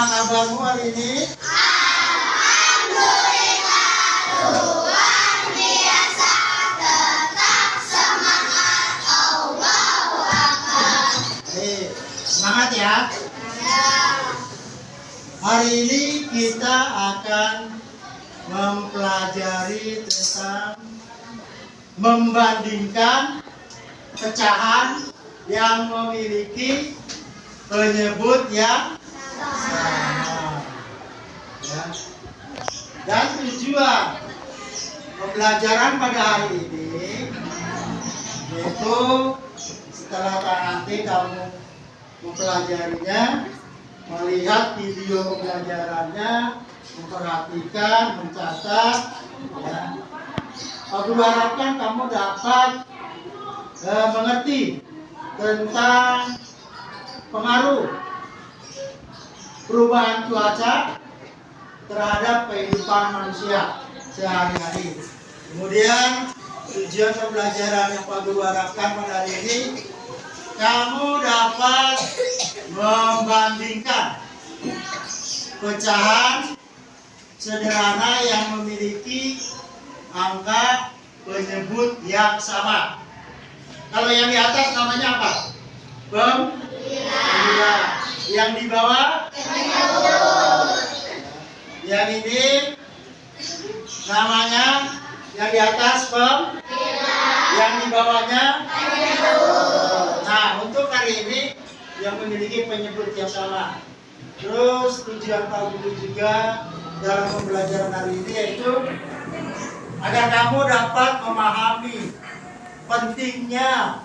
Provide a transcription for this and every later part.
Bagaimana kabarmu hari ini? Alhamdulillah, luar biasa, tetap semangat, Allahu Akbar. Semangat ya. Hari ini kita akan mempelajari tentang membandingkan pecahan yang memiliki penyebut yang sama. Ya. Dan tujuan pembelajaran pada hari ini yaitu setelah nanti kamu mempelajarinya, melihat video pembelajarannya, memperhatikan, mencatat, ya. Aku harapkan kamu dapat mengerti tentang pengaruh perubahan cuaca terhadap kehidupan manusia sehari-hari. Kemudian tujuan pembelajaran yang Pak Guru harapkan pada hari ini, kamu dapat membandingkan pecahan sederhana yang memiliki angka penyebut yang sama. Kalau yang di atas namanya apa? Pembilang. Yang di bawah? Penyebut. Yang ini namanya, yang di atas pembilang, yang di bawahnya penyebut. Nah, untuk hari ini yang memiliki penyebut yang sama. Terus tujuan Pak Guru juga dalam pembelajaran hari ini yaitu agar kamu dapat memahami pentingnya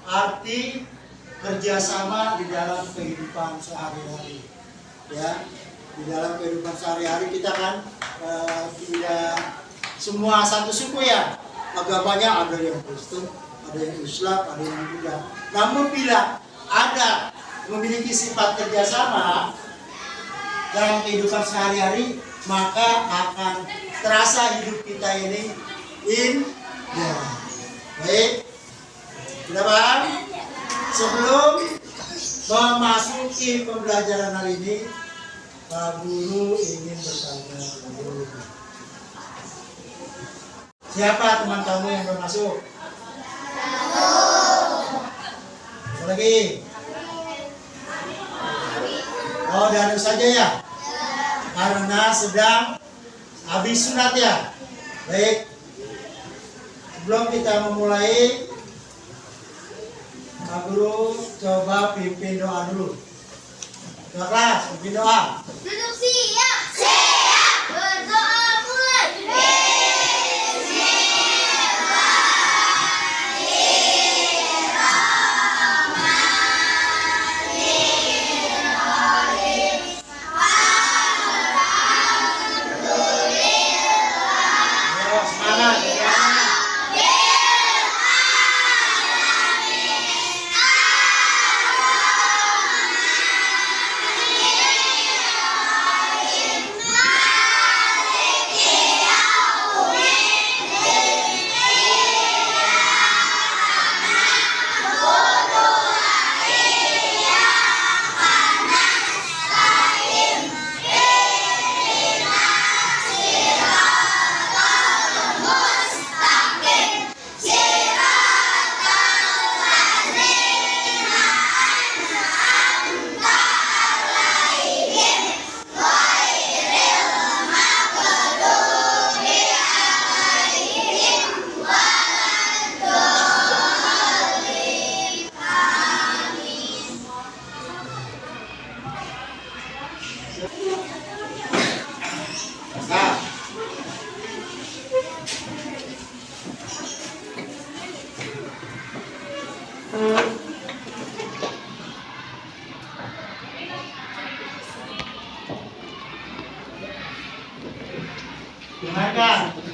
arti kerjasama di dalam kehidupan sehari-hari. Ya, di dalam kehidupan sehari-hari kita kan tidak semua satu suku ya. Agamanya ada yang Kristen, ada yang Islam, ada yang Buddha. Namun bila ada memiliki sifat kerjasama dalam kehidupan sehari-hari, maka akan terasa hidup kita ini indah. Baik, sudah paham? Sebelum memasuki pembelajaran hari ini, Pak Guru ingin bertanya dulu. Siapa teman kamu yang belum masuk? Satu lagi. Oh, Danu saja ya? Karena sedang habis sunat ya? Baik. Sebelum kita memulai, Pak Guru coba pimpin doa dulu. Ketua kelas, pimpin doa. Duduk siap. Siap. Berdoa mulai.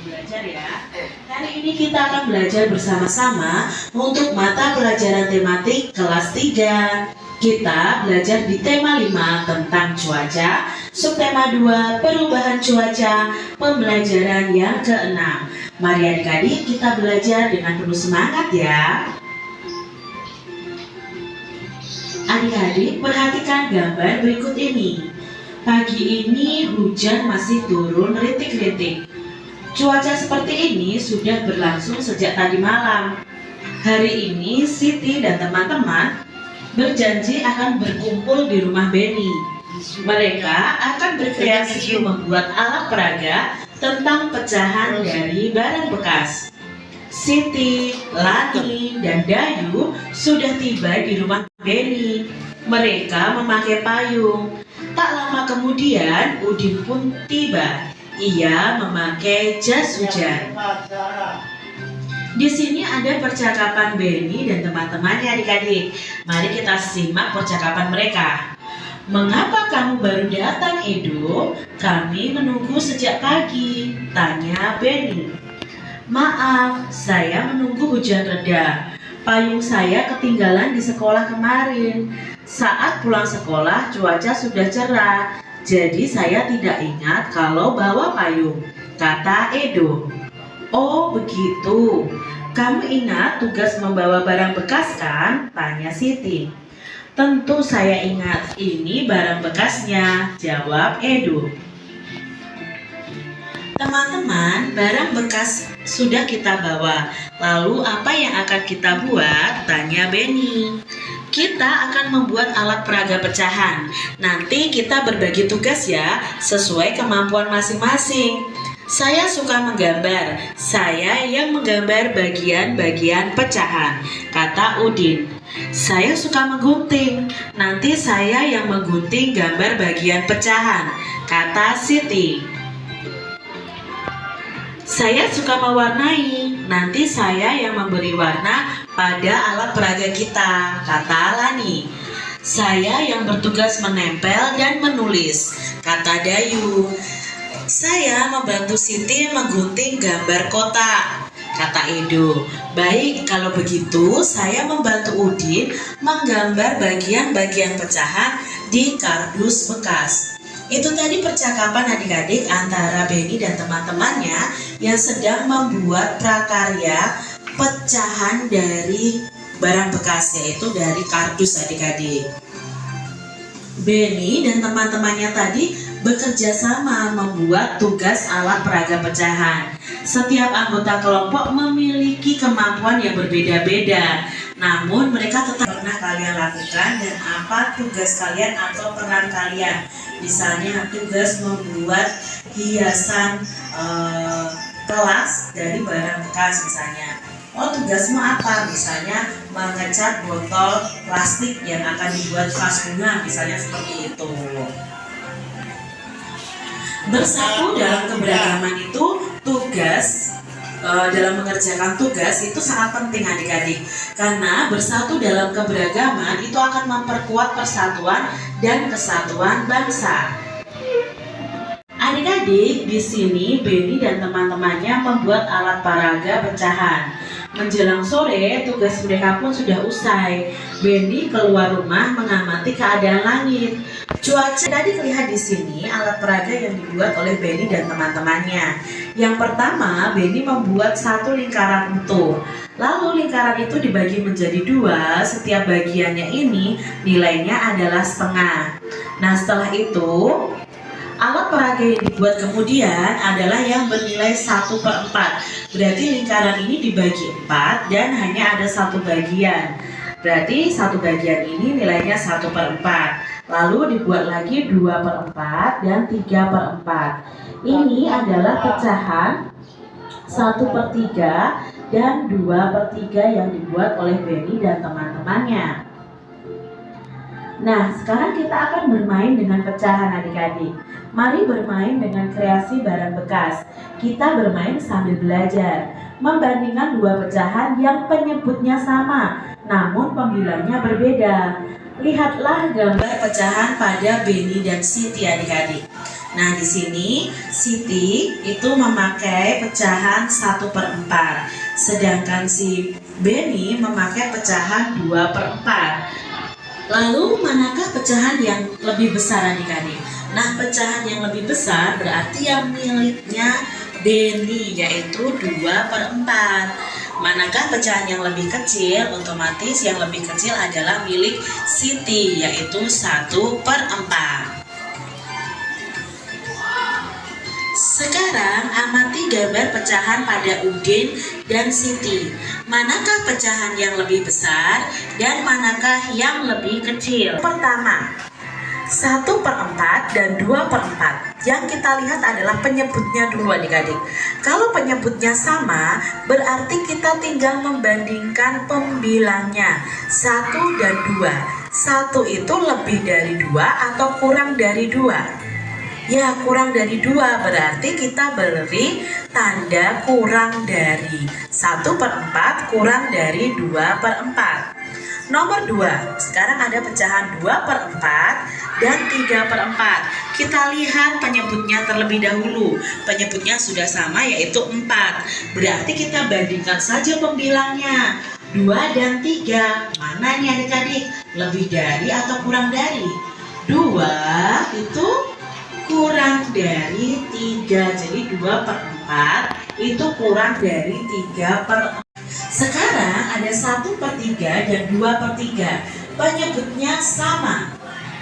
Belajar ya. Kali ini kita akan belajar bersama-sama untuk mata pelajaran tematik kelas 3. Kita belajar di tema 5 tentang cuaca, subtema 2 perubahan cuaca, pembelajaran yang ke-6. Mari adik-adik kita belajar dengan penuh semangat ya. Adik-adik perhatikan gambar berikut ini. Pagi ini hujan masih turun rintik-rintik. Cuaca seperti ini sudah berlangsung sejak tadi malam. Hari ini Siti dan teman-teman berjanji akan berkumpul di rumah Beni. Mereka akan berkreasi membuat alat peraga tentang pecahan dari barang bekas. Siti, Lani, dan Dayu sudah tiba di rumah Beni. Mereka memakai payung. Tak lama kemudian Udin pun tiba. Ia memakai jas hujan. Di sini ada percakapan Beni dan teman-temannya adik-adik. Mari kita simak percakapan mereka. Mengapa kamu baru datang, Edo? Kami menunggu sejak pagi, tanya Beni. Maaf, saya menunggu hujan reda. Payung saya ketinggalan di sekolah kemarin. Saat pulang sekolah cuaca sudah cerah, jadi saya tidak ingat kalau bawa payung, kata Edo. Oh begitu, kamu ingat tugas membawa barang bekas kan? Tanya Siti. Tentu saya ingat, ini barang bekasnya, jawab Edo. Teman-teman, barang bekas sudah kita bawa. Lalu apa yang akan kita buat? Tanya Beni. Kita akan membuat alat peraga pecahan. Nanti kita berbagi tugas ya, sesuai kemampuan masing-masing. Saya suka menggambar. Saya yang menggambar bagian-bagian pecahan, kata Udin. Saya suka menggunting. Nanti saya yang menggunting gambar bagian pecahan, kata Siti. Saya suka mewarnai, nanti saya yang memberi warna pada alat peraga kita, kata Lani. Saya yang bertugas menempel dan menulis, kata Dayu. Saya membantu Siti menggunting gambar kotak, kata Edo. Baik, kalau begitu saya membantu Udin menggambar bagian-bagian pecahan di kardus bekas. Itu tadi percakapan adik-adik antara Beni dan teman-temannya yang sedang membuat prakarya pecahan dari barang bekas, yaitu dari kardus adik-adik. Beni dan teman-temannya tadi bekerja sama membuat tugas alat peraga pecahan. Setiap anggota kelompok memiliki kemampuan yang berbeda-beda, namun mereka tetap pernah kalian lakukan dan apa tugas kalian atau peran kalian. Misalnya tugas membuat hiasan kelas dari barang bekas misalnya. Oh, tugasmu apa? Misalnya mengecat botol plastik yang akan dibuat vas bunga, misalnya seperti itu. Bersatu dalam keberagaman itu tugas dalam mengerjakan tugas itu sangat penting adik-adik, karena bersatu dalam keberagaman itu akan memperkuat persatuan dan kesatuan bangsa. Adik-adik, di sini Beni dan teman-temannya membuat alat peraga pecahan. Menjelang sore, tugas mereka pun sudah usai. Beni keluar rumah mengamati keadaan langit. Cuaca tadi terlihat di sini alat peraga yang dibuat oleh Beni dan teman-temannya. Yang pertama, Beni membuat satu lingkaran utuh. Lalu lingkaran itu dibagi menjadi dua. Setiap bagiannya ini nilainya adalah setengah. Nah, setelah itu alat peraga yang dibuat kemudian adalah yang bernilai 1/4. Berarti lingkaran ini dibagi 4 dan hanya ada satu bagian. Berarti satu bagian ini nilainya 1/4. Lalu dibuat lagi 2/4 dan 3/4. Ini adalah pecahan 1/3 dan 2/3 yang dibuat oleh Beni dan teman-temannya. Nah, sekarang kita akan bermain dengan pecahan adik-adik. Mari bermain dengan kreasi barang bekas. Kita bermain sambil belajar. Membandingkan dua pecahan yang penyebutnya sama, namun pembilangnya berbeda. Lihatlah gambar pecahan pada Beni dan Siti adik-adik. Nah, di sini Siti itu memakai pecahan 1/4, sedangkan si Beni memakai pecahan 2/4. Lalu manakah pecahan yang lebih besar adik-adik? Nah, pecahan yang lebih besar berarti yang miliknya Beni, yaitu 2/4. Manakah pecahan yang lebih kecil? Otomatis yang lebih kecil adalah milik Siti, yaitu 1/4. Sekarang amati gambar pecahan pada Udin dan Siti. Manakah pecahan yang lebih besar dan manakah yang lebih kecil? Pertama, 1/4 dan 2/4. Yang kita lihat adalah penyebutnya dulu adik-adik. Kalau penyebutnya sama, berarti kita tinggal membandingkan pembilangnya 1 dan 2. 1 itu lebih dari 2 atau kurang dari 2? Ya, kurang dari 2, berarti kita beri tanda kurang dari. 1/4 kurang dari 2/4. Nomor 2, sekarang ada pecahan 2/4 dan 3/4. Kita lihat penyebutnya terlebih dahulu. Penyebutnya sudah sama, yaitu 4. Berarti kita bandingkan saja pembilangnya. 2 dan 3, mana nih adik-adik? Lebih dari atau kurang dari? 2 itu kurang dari 3. Jadi 2/4 itu kurang dari 3/4. Sekarang ada 1/3 dan 2/3. Penyebutnya sama.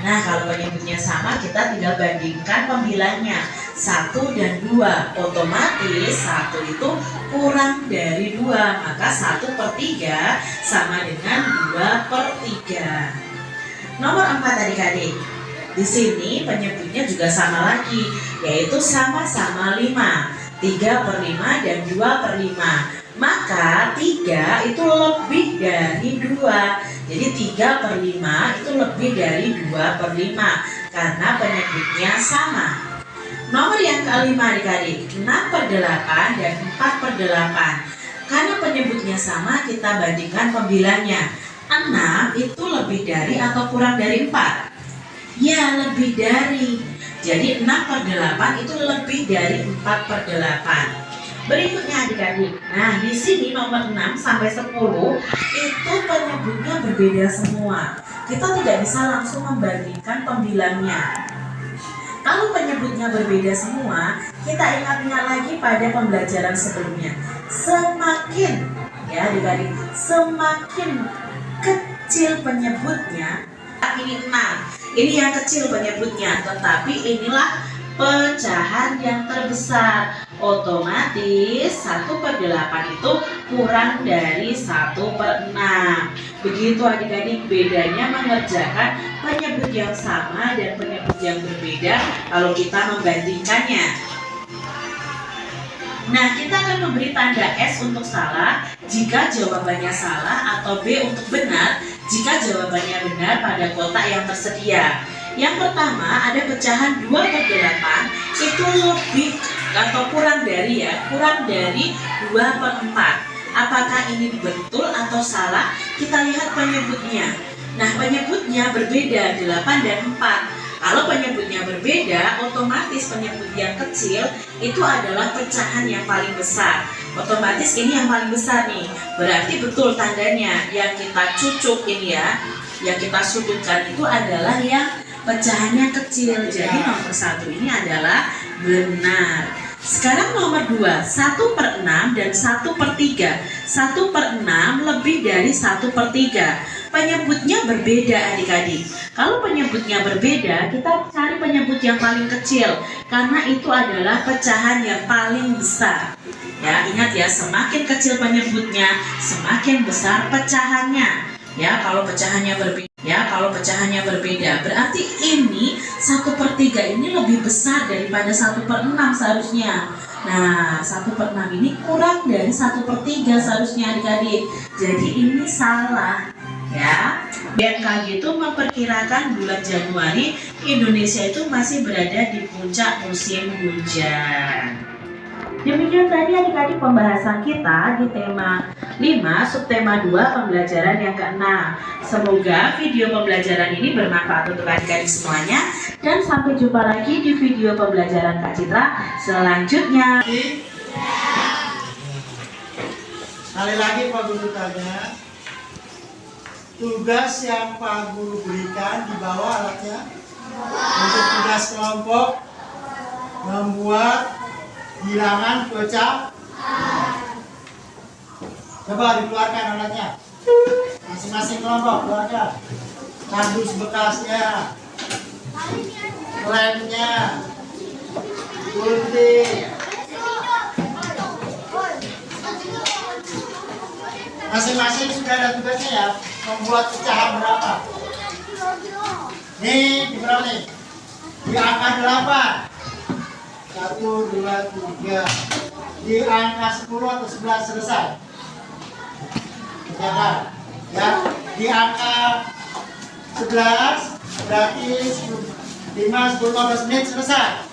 Nah, kalau penyebutnya sama, kita tinggal bandingkan pembilangnya 1 dan 2. Otomatis 1 itu kurang dari 2, maka 1/3 sama dengan 2/3. Nomor 4 adik-adik. Di sini penyebutnya juga sama lagi, yaitu sama-sama 5. 3/5 dan 2/5. Maka 3 itu lebih dari 2. Jadi 3/5 itu lebih dari 2/5 karena penyebutnya sama. Nomor yang kelima adik-adik, 6/8 dan 4/8. Karena penyebutnya sama, kita bandingkan pembilangnya. 6 itu lebih dari atau kurang dari 4? Ya, lebih dari. Jadi 6/8 itu lebih dari 4/8. Berikutnya adik-adik. Nah, di sini nomor 6 sampai 10 itu penyebutnya berbeda semua. Kita tidak bisa langsung membandingkan pembilangnya. Kalau penyebutnya berbeda semua, kita ingat-ingat lagi pada pembelajaran sebelumnya. Semakin adik-adik, semakin kecil penyebutnya, ini 6. Ini yang kecil penyebutnya, tetapi inilah pecahan yang terbesar. Otomatis 1/8 itu kurang dari 1/6. Begitu adik-adik bedanya mengerjakan penyebut yang sama dan penyebut yang berbeda kalau kita membandingkannya. Nah, kita akan memberi tanda S untuk salah jika jawabannya salah, atau B untuk benar jika jawabannya benar pada kotak yang tersedia. Yang pertama ada pecahan 2/8 itu lebih atau kurang dari kurang dari 2/4. Apakah ini betul atau salah? Kita lihat penyebutnya. Nah, penyebutnya berbeda 8 dan 4. Kalau penyebutnya berbeda, otomatis penyebut yang kecil itu adalah pecahan yang paling besar. Otomatis ini yang paling besar nih. Berarti betul tandanya. Yang kita cucuk ini yang kita sudutkan itu adalah yang pecahannya kecil. Jadi nomor 1 ini adalah benar. Sekarang nomor 2, 1/6 dan 1/3. 1/6 lebih dari 1/3. Penyebutnya berbeda adik-adik. Kalau penyebutnya berbeda, kita cari penyebut yang paling kecil, karena itu adalah pecahan yang paling besar. Ya, ingat ya, semakin kecil penyebutnya, semakin besar pecahannya. Kalau pecahannya berbeda, berarti ini 1/3 ini lebih besar daripada 1/6 seharusnya. Nah, 1/6 ini kurang dari 1/3 seharusnya adik-adik. Jadi ini salah. BMKG itu memperkirakan bulan Januari Indonesia itu masih berada di puncak musim hujan. Demikian tadi adik-adik pembahasan kita di tema 5 subtema 2 pembelajaran yang ke-6. Semoga video pembelajaran ini bermanfaat untuk adik-adik semuanya, dan sampai jumpa lagi di video pembelajaran Kak Citra selanjutnya. Sekali lagi Pak Guru tanya, tugas yang Pak Guru berikan di bawah alatnya untuk tugas kelompok membuat bilangan pecah. Coba dikeluarkan alatnya. Masing-masing kelompok keluarkan. Kardus bekasnya, lemnya, gunting, Masing-masing sudah ada tugasnya ya. Membuat pecahan berapa? Nih, di berapa nih? Di angka 8. 1, 2, 3. Di angka 10 atau 11 selesai. Jangan. Ya, di angka 11 berarti 5, 10, 15 menit selesai.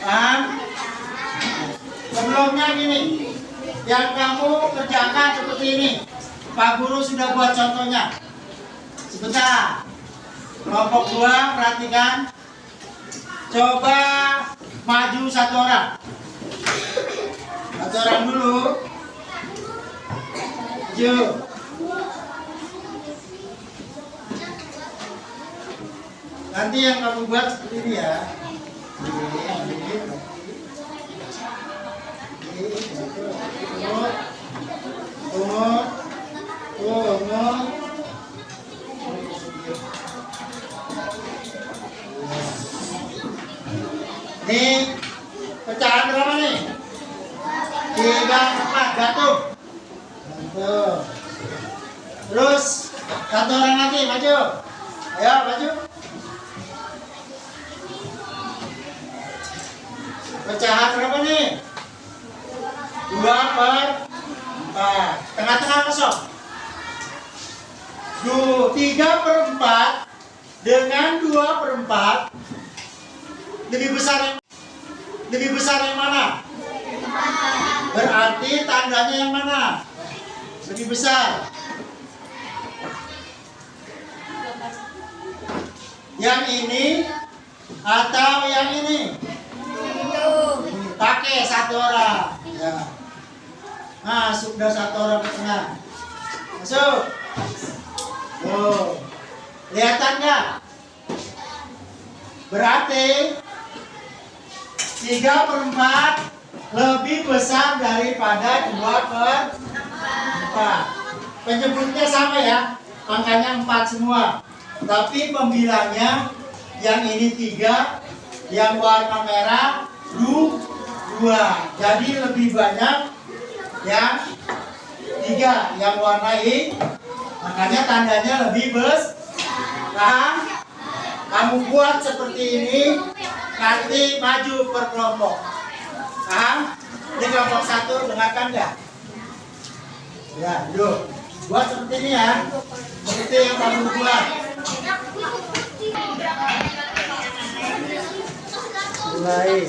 Paham? Sebelumnya gini, yang kamu kerjakan seperti ini. Pak Guru sudah buat contohnya. Sebentar. Kelompok 2, perhatikan. Coba maju satu orang. Satu orang dulu. Maju. Nanti yang kamu buat seperti ini ya. Ini pecahan berapa nih? 3, 4, jatuh. Terus satu orang lagi maju. Ayo maju. Pecahan berapa nih? 2/4. Tengah-tengah kosong. 3/4 dengan 2/4 lebih besar yang mana? Berarti tandanya yang mana? Lebih besar. Yang ini atau yang ini? Pakai satu orang. Ya. Masuk dah satu orang ke tengah. Masuk. Oh. Kelihatan nggak? Berarti 3/4 lebih besar daripada 2/4. Penyebutnya sama ya, angkanya 4 semua. Tapi pembilangnya yang ini 3, yang warna merah 2. Jadi lebih banyak yang 3, yang warna hijau. Makanya tandanya lebih besar. Paham? Kamu buat seperti ini, nanti maju per kelompok. Paham? Ini kelompok 1, dengarkan nggak? Ya, yuk. Buat seperti ini ya. Seperti yang kamu buat. Mulai.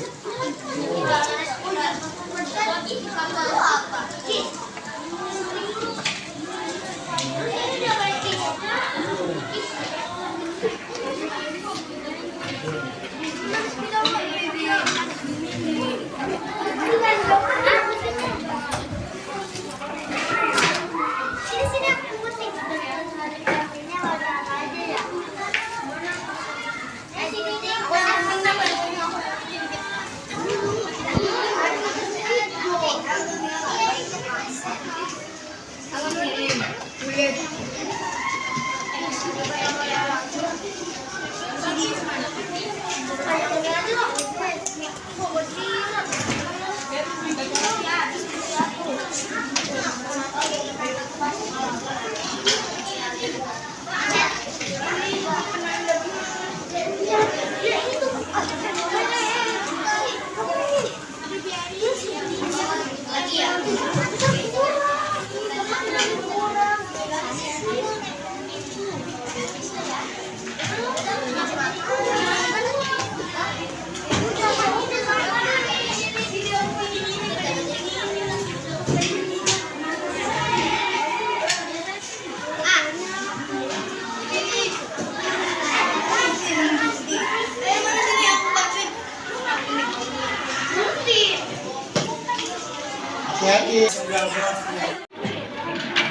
Hati-hati.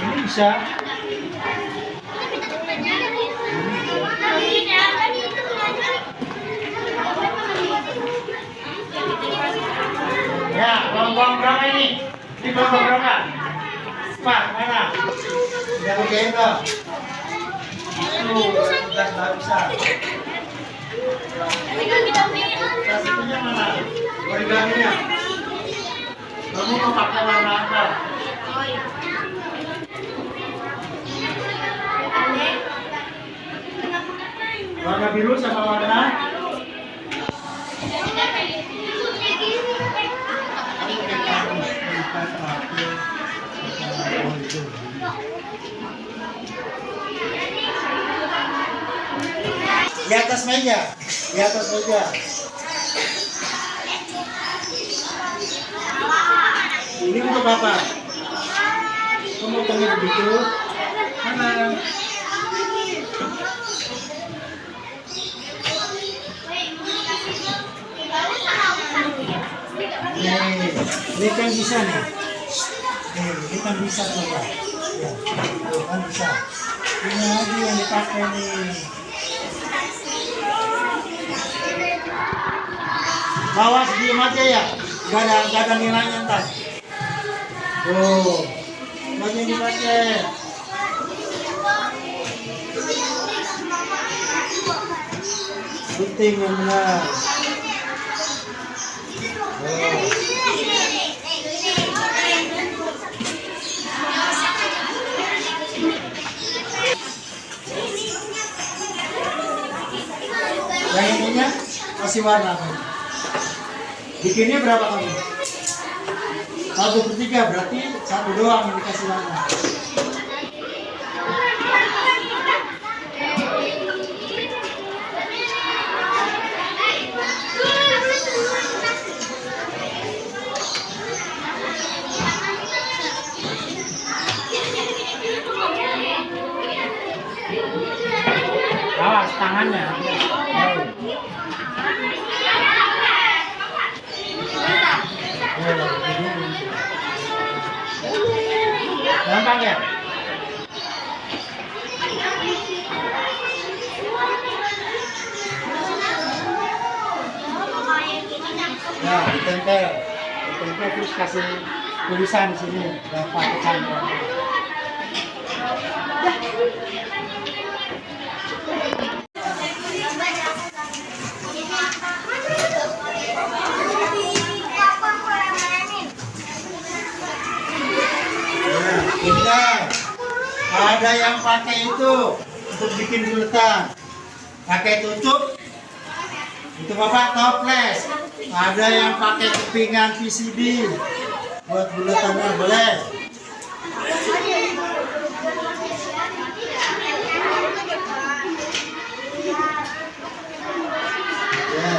Ini bisa. Ya, kelompok berapa ini? Ini kelompok berapa? 4, mana? Udah okein dong. Udah nggak bisa. Kasihnya mana? Origaminya. Kamu mau pakai warna apa? biru sama warna di atas meja, di atas meja. Ini untuk apa? Kamu tanya begitu? Mana? Ini kan bisa nih. Ini kan bisa coba. Ya, tuh kan bisa. Ini lagi yang dipakai nih. Bawas diem aja ya. Gak ada nilainya ntar. Tuh, banyak dipakai. Penting yang benar. Yang ininya kasih warna. Bikinnya berapa kali? 1/3 berarti 1 doang yang dikasih warna. Awas tangannya. Gampang ya? Nah, ditempel terus kasih tulisan di sini, dapat kecantikan. Pintar. Ada yang pakai itu untuk bikin buletan, pakai tutup. Itu bapak toples. Ada yang pakai kepingan PCB buat buletannya boleh. Ya.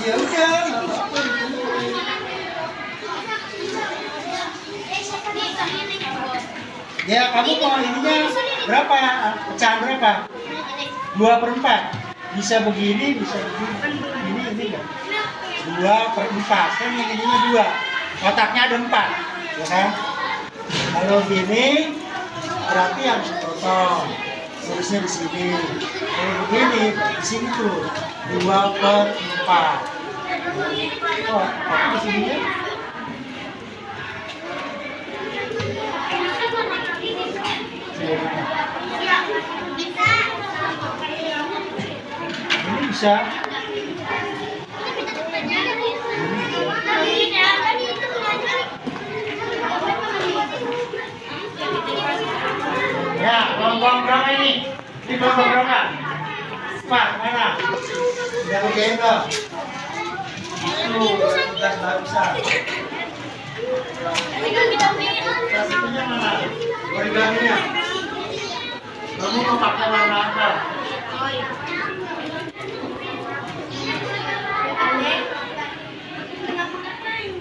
Ya udah. Ya kamu mau ininya berapa? Pecahan berapa? 2/4. Bisa begini, bisa begini. Ini enggak? 2/4. Kan yang ininya 2. Kotaknya ada 4, ya kan? Kalau gini berarti yang sepotong. Terusnya di sini. Kalau begini di sini tuh 2/4. Oh, di sini. Ini bisa. Ya, kelompok berapa ini? Ini kelompok berapa? Pak, mana? Udah kerjain dong. Udah bisa. Plastiknya mana? Origaminya. Kamu mau pakai warna apa?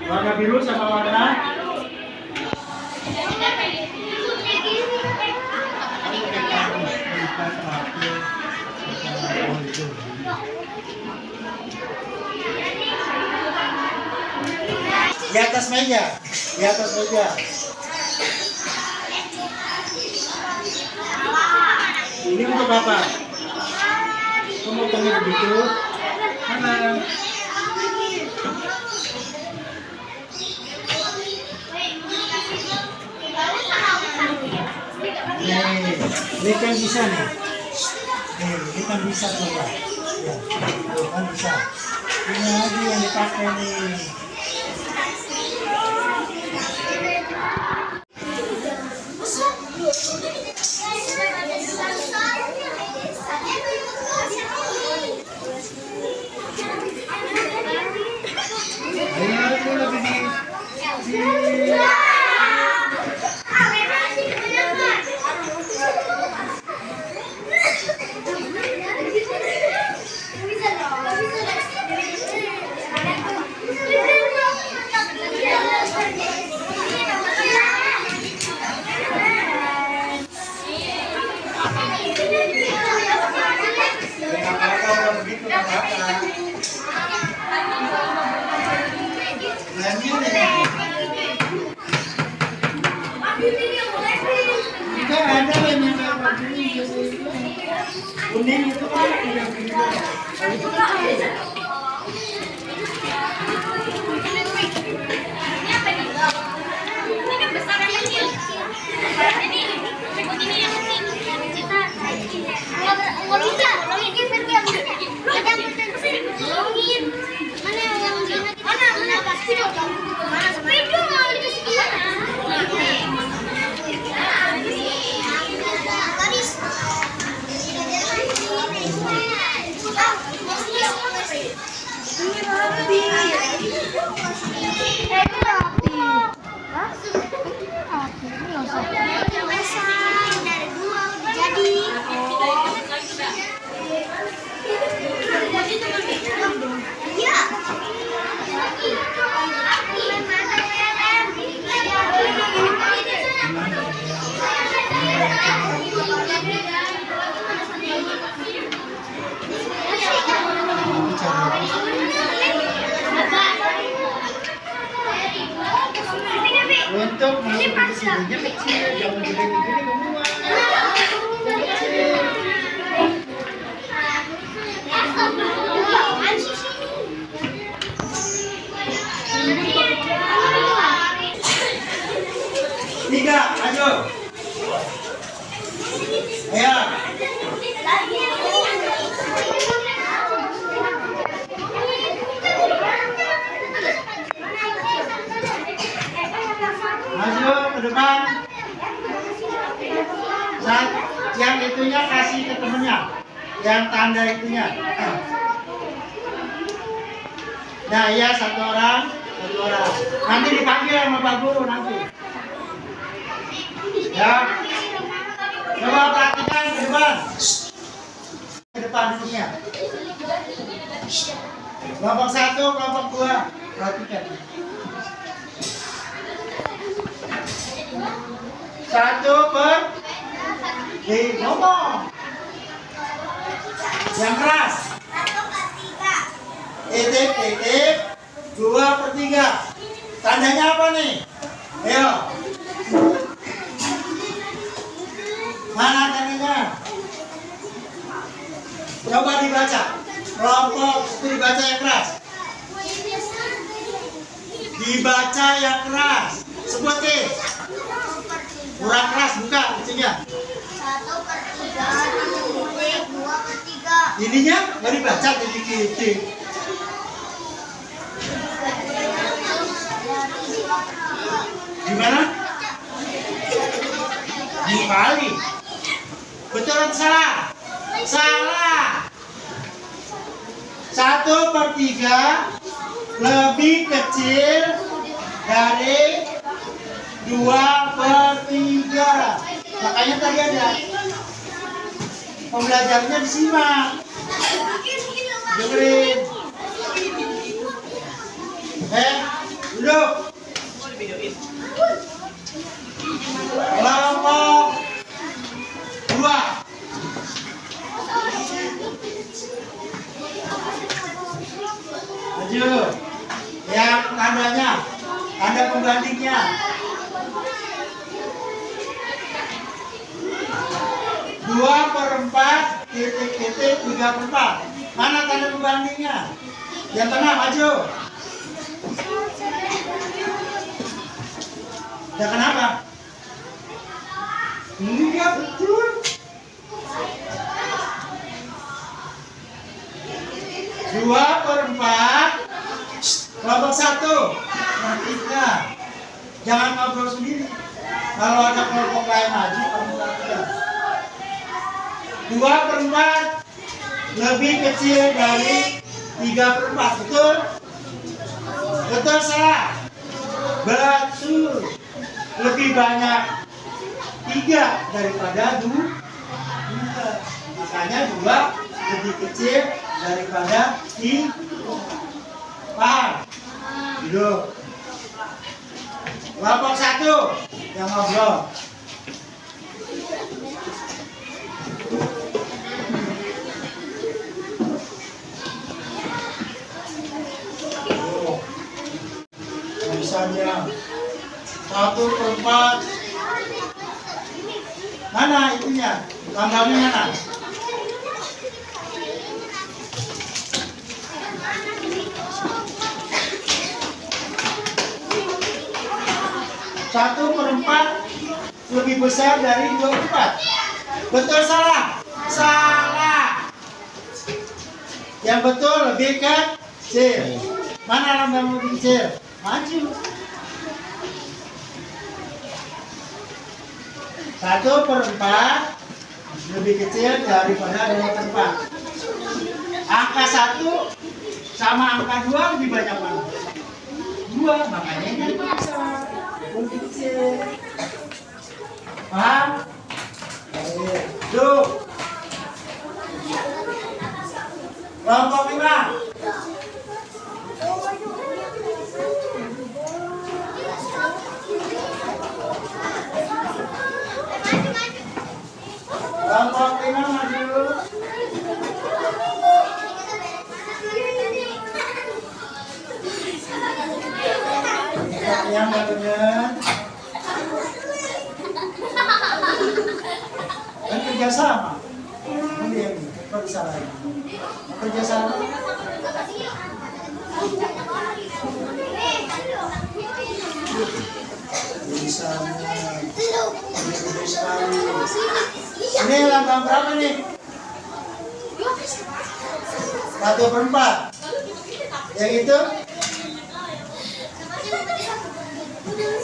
Warna biru sama warna? Di atas meja, di atas meja. Ini untuk apa? Kamu tanya begitu? Mana? Ini kan bisa nih. Ini kan bisa coba. Ya, tuh kan bisa. Ini lagi yang dipakai nih. Kuning itu kan udah begini. Ini kan besar yang kecil. Ini berikut ini yang kecil. Nggak bisa. Ini versi yang kecil. Mana yang gini? Mana spidol? Mana spidol mau dikasih kemana? Baris. Ini rapi. Dari dua udah jadi. Ya. Untuk masukin sininya kecil, jangan gede-gede semua. Tiga, ayo. Ayo. Maju ke depan. Saat yang itunya kasih ke temennya, yang tanda itunya. Nah, ya satu orang. Nanti dipanggil sama Pak Guru nanti. Ya. Coba perhatikan ke depan. Ke depan dulunya. Kelompok 1, kelompok 2. Perhatikan. 1 per ngomong. Yang keras. 2/3. Tandanya apa nih? Ayo. Mana tandanya? Coba dibaca. Kelompok itu dibaca yang keras. Dibaca yang keras. Sebutin. Kurang keras, buka itunya. 1/3, 2/3. Ininya nggak dibaca titik-titik. Gimana? Dibalik. Betul atau salah? Salah. 1/3 lebih kecil dari 2/3. Makanya tadi ada pembelajarannya disimak. Dengerin. Duduk. Kelompok 2. Maju. Yang tandanya, tanda pembandingnya. 2/4 titik-titik 3/4. Mana tanda pembandingnya? Yang tengah maju. Ya kenapa? Enggak betul. 2/4 kelompok 1. Perhatikan. Jangan ngobrol sendiri. Kalau ada kelompok lain maju, kamu perhatikan. 2/4 lebih kecil dari 3/4. Betul? Betul salah? Betul. Lebih banyak 3 daripada 2. Makanya 2 lebih kecil daripada 3. Paham? Duduk. Kelompok 1 yang ngobrol. Misalnya 1/4. Mana itunya? Tambahnya mana? 1/4 lebih besar dari 2/4. Betul salah? Salah. Yang betul lebih kecil. Mana lambang lebih kecil? Maju. 1/4 lebih kecil daripada 2/4. Angka 1 sama angka 2 lebih banyak mana? 2, makanya ini lebih besar, lebih kecil. Paham? Duduk. Kelompok 5. Kelompok 5 maju. Yang benar. Dan kerjasama. Ini yang bersama. Kerjasama. Ini lambang berapa nih? 1/4. Yang itu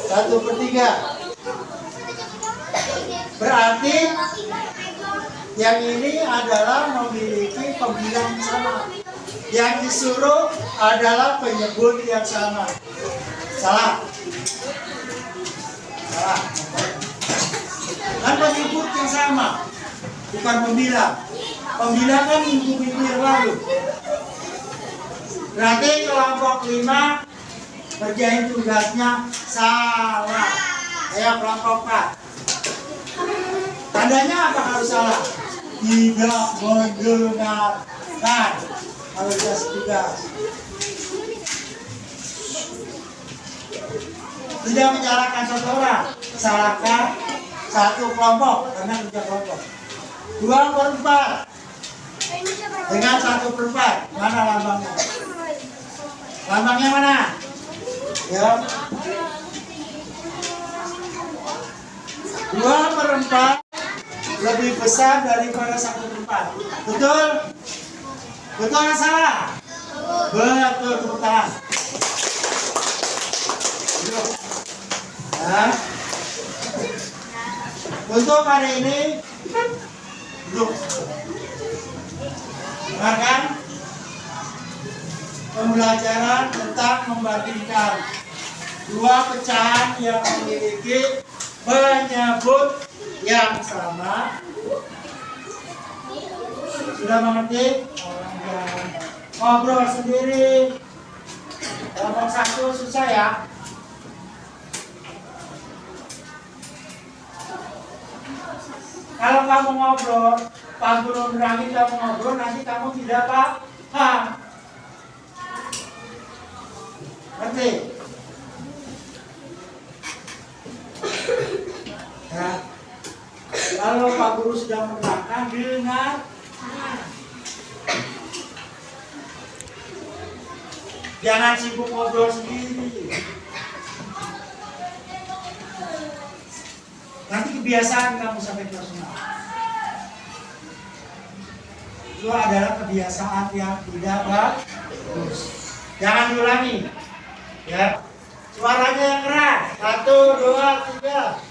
1/3. Berarti yang ini adalah memiliki pembilang yang sama. Yang disuruh adalah penyebut yang sama. Salah. Salah. Kan penyebut yang sama, bukan pembilang. Pembilang kan minggu-minggu yang lalu. Berarti kelompok 5 kerjain tugasnya salah. Ayo kelompok 4. Tandanya apa harus salah? Tidak mendengarkan. Harus tugas. Tidak menyalahkan satu orang. Salahkan satu kelompok karena kerja kelompok. 2/4 dengan 1/4. Mana lambangnya? Lambangnya mana? Ya. 2/4 lebih besar daripada 1/4. Betul? Betul atau salah? Betul, tepuk tangan. Ya. Untuk hari ini duduk. Dengarkan pembelajaran tentang membandingkan dua pecahan yang memiliki penyebut yang sama. Sudah mengerti? Ngobrol sendiri. Kelompok 1 susah ya. Kalau kamu ngobrol, Pak Guru nerangin kamu ngobrol, nanti kamu tidak paham. Ngerti? Ya. Kalau Pak Guru sudah menerangkan, dengar. Jangan sibuk ngobrol sendiri. Nanti kebiasaan kamu sampai kelas 6. Itu adalah kebiasaan yang tidak bagus. Jangan diulangi. Ya. Suaranya yang keras. 1, 2, 3.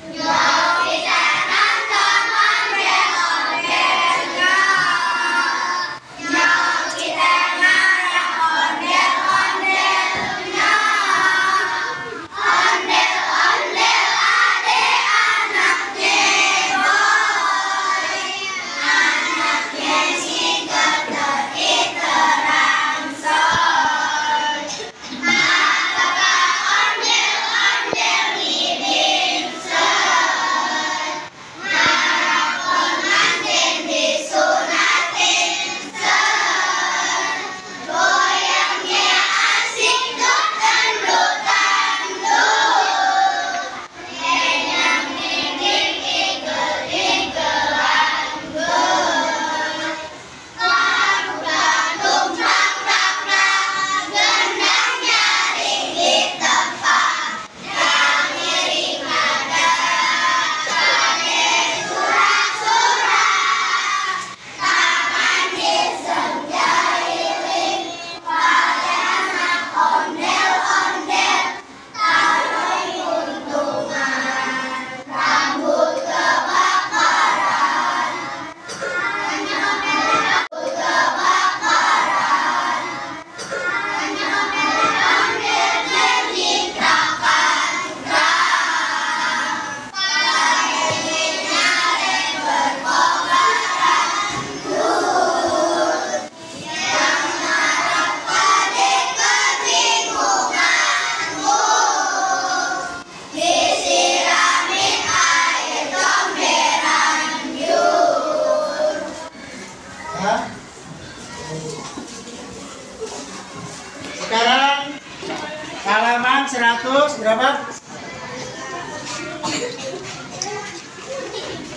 Yang 100 berapa?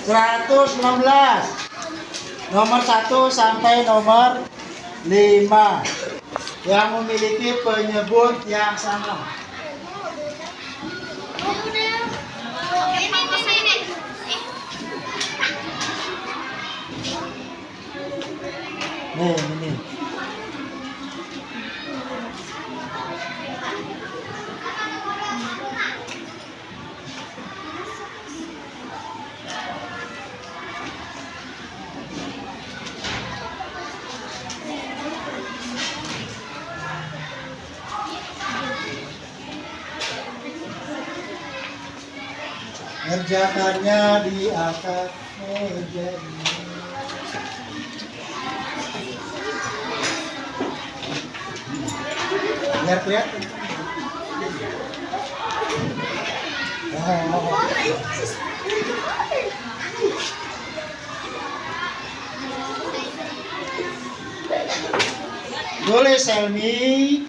116. Nomor 1 sampai nomor 5 yang memiliki penyebut yang sama. Ini. Kerjakannya di atas meja ini. Biar kelihatan. Boleh Selmi.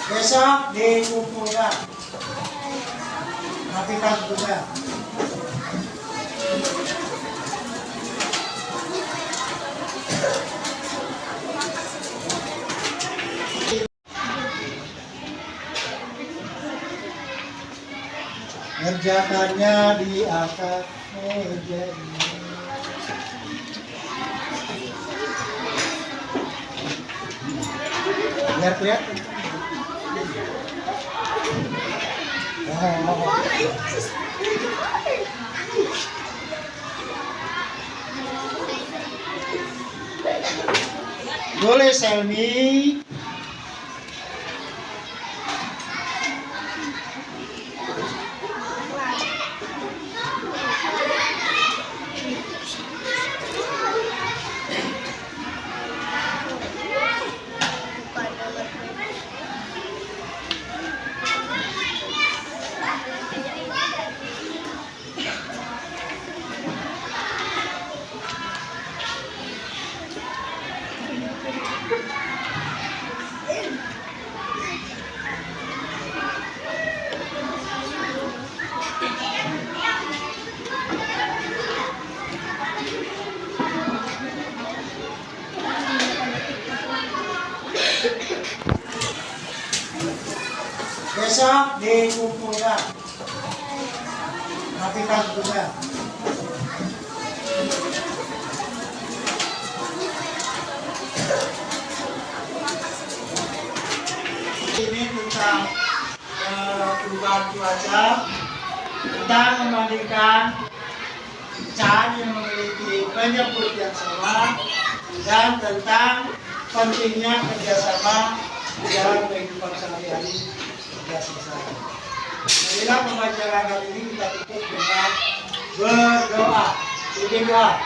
Besok dikumpulkan. Rapikan juga. Kerjakannya di atas meja ini. Biar kelihatan. Boleh Selmi. Besok dikumpulkan. Rapikan juga. Ini tentang perubahan cuaca, tentang membandingkan cairan yang memiliki penyebut yang sama, dan tentang pentingnya kerjasama dalam kehidupan sehari-hari. Marilah pembelajaran kali ini kita tutup dengan berdoa. Bikin doa.